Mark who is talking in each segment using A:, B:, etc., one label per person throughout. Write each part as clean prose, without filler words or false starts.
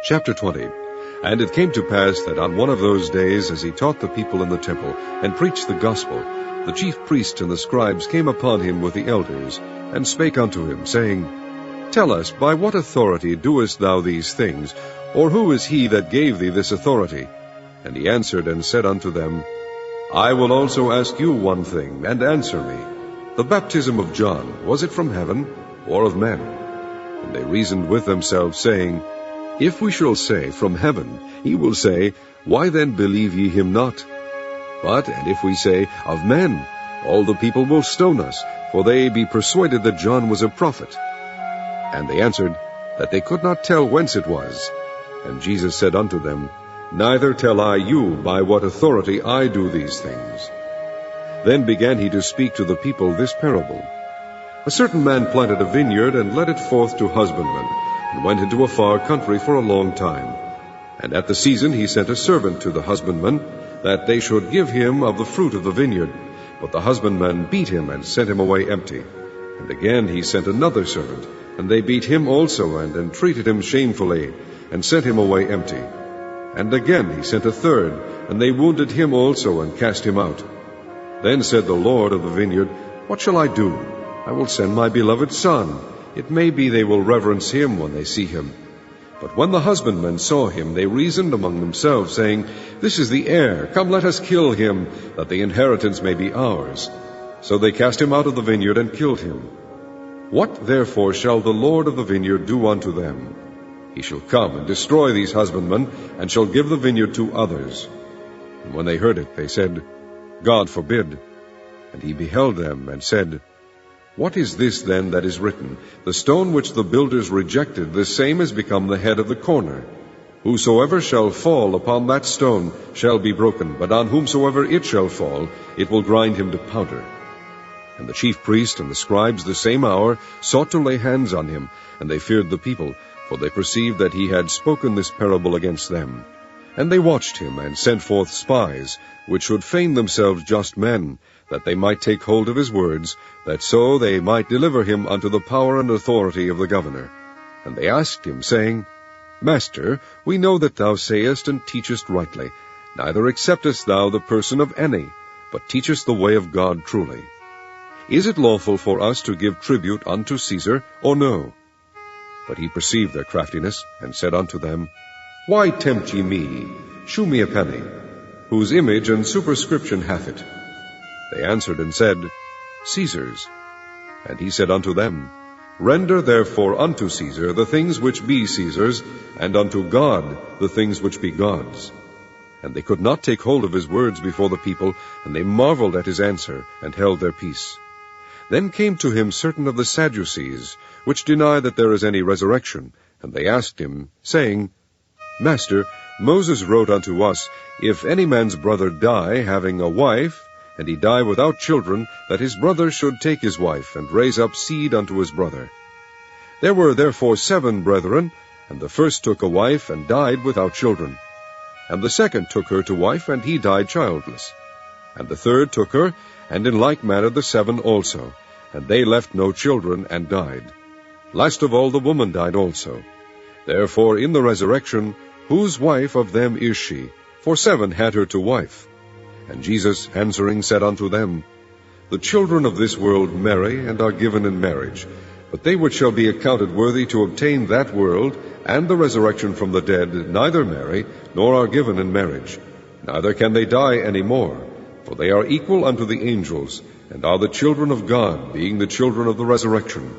A: Chapter 20. And it came to pass that on one of those days, as he taught the people in the temple, and preached the gospel, the chief priests and the scribes came upon him with the elders, and spake unto him, saying, Tell us, by what authority doest thou these things? Or who is he that gave thee this authority? And he answered and said unto them, I will also ask you one thing, and answer me. The baptism of John, was it from heaven, or of men? And they reasoned with themselves, saying, If we shall say, From heaven, he will say, Why then believe ye him not? And if we say, Of men, all the people will stone us, for they be persuaded that John was a prophet. And they answered, that they could not tell whence it was. And Jesus said unto them, Neither tell I you by what authority I do these things. Then began he to speak to the people this parable. A certain man planted a vineyard, and led it forth to husbandmen, and went into a far country for a long time. And at the season he sent a servant to the husbandmen, that they should give him of the fruit of the vineyard. But the husbandmen beat him, and sent him away empty. And again he sent another servant, and they beat him also, and entreated him shamefully, and sent him away empty. And again he sent a third, and they wounded him also, and cast him out. Then said the Lord of the vineyard, What shall I do? I will send my beloved son. It may be they will reverence him when they see him. But when the husbandmen saw him, they reasoned among themselves, saying, This is the heir. Come, let us kill him, that the inheritance may be ours. So they cast him out of the vineyard, and killed him. What therefore shall the Lord of the vineyard do unto them? He shall come and destroy these husbandmen, and shall give the vineyard to others. And when they heard it, they said, God forbid. And he beheld them, and said, What is this then that is written? The stone which the builders rejected, the same is become the head of the corner. Whosoever shall fall upon that stone shall be broken, but on whomsoever it shall fall, it will grind him to powder. And the chief priest and the scribes the same hour sought to lay hands on him, and they feared the people, for they perceived that he had spoken this parable against them. And they watched him, and sent forth spies, which should feign themselves just men, that they might take hold of his words, that so they might deliver him unto the power and authority of the governor. And they asked him, saying, Master, we know that thou sayest and teachest rightly, neither acceptest thou the person of any, but teachest the way of God truly. Is it lawful for us to give tribute unto Caesar, or no? But he perceived their craftiness, and said unto them, Why tempt ye me? Shew me a penny. Whose image and superscription hath it? They answered and said, Caesar's. And he said unto them, Render therefore unto Caesar the things which be Caesar's, and unto God the things which be God's. And they could not take hold of his words before the people, and they marveled at his answer, and held their peace. Then came to him certain of the Sadducees, which deny that there is any resurrection, and they asked him, saying, Master, Moses wrote unto us, If any man's brother die, having a wife, and he die without children, that his brother should take his wife, and raise up seed unto his brother. There were therefore 7 brethren, and the first took a wife, and died without children. And the second took her to wife, and he died childless. And the third took her, and in like manner the 7 also. And they left no children, and died. Last of all the woman died also. Therefore in the resurrection, whose wife of them is she? For 7 had her to wife. And Jesus answering said unto them, The children of this world marry, and are given in marriage. But they which shall be accounted worthy to obtain that world, and the resurrection from the dead, neither marry, nor are given in marriage. Neither can they die any more, for they are equal unto the angels, and are the children of God, being the children of the resurrection.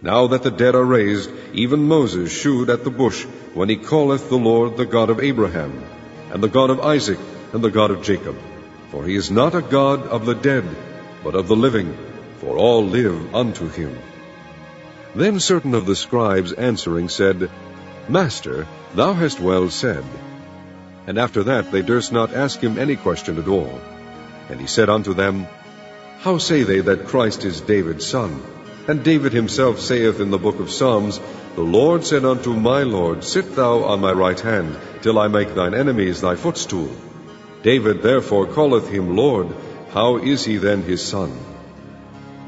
A: Now that the dead are raised, even Moses shewed at the bush, when he calleth the Lord the God of Abraham, and the God of Isaac, and the God of Jacob. For he is not a God of the dead, but of the living, for all live unto him. Then certain of the scribes answering said, Master, thou hast well said. And after that they durst not ask him any question at all. And he said unto them, How say they that Christ is David's son? And David himself saith in the book of Psalms, The Lord said unto my Lord, Sit thou on my right hand, till I make thine enemies thy footstool. David therefore calleth him Lord. How is he then his son?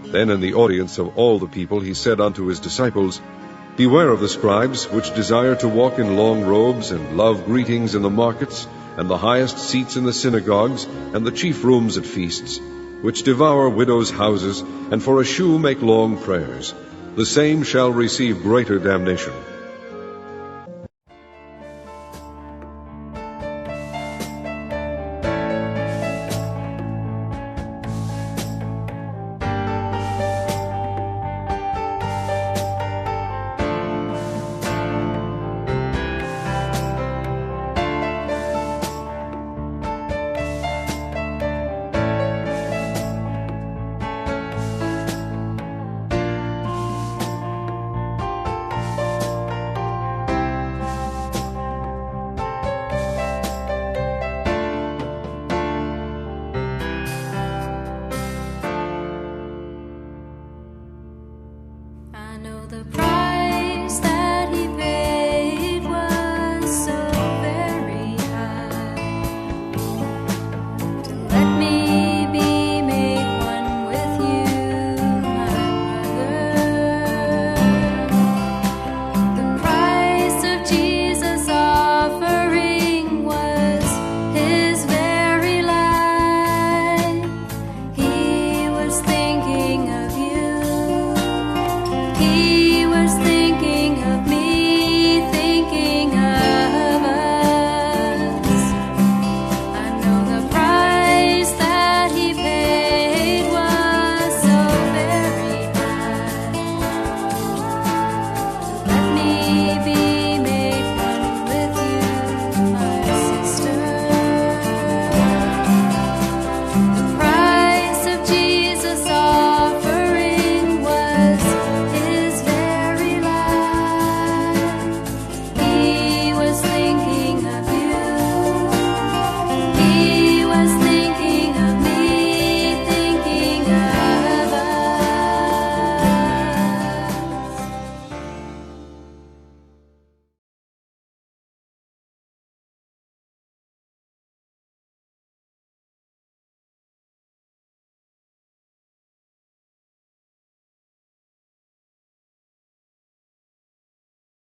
A: Then in the audience of all the people he said unto his disciples, Beware of the scribes, which desire to walk in long robes, and love greetings in the markets, and the highest seats in the synagogues, and the chief rooms at feasts, which devour widows' houses, and for a shew make long prayers. The same shall receive greater damnation.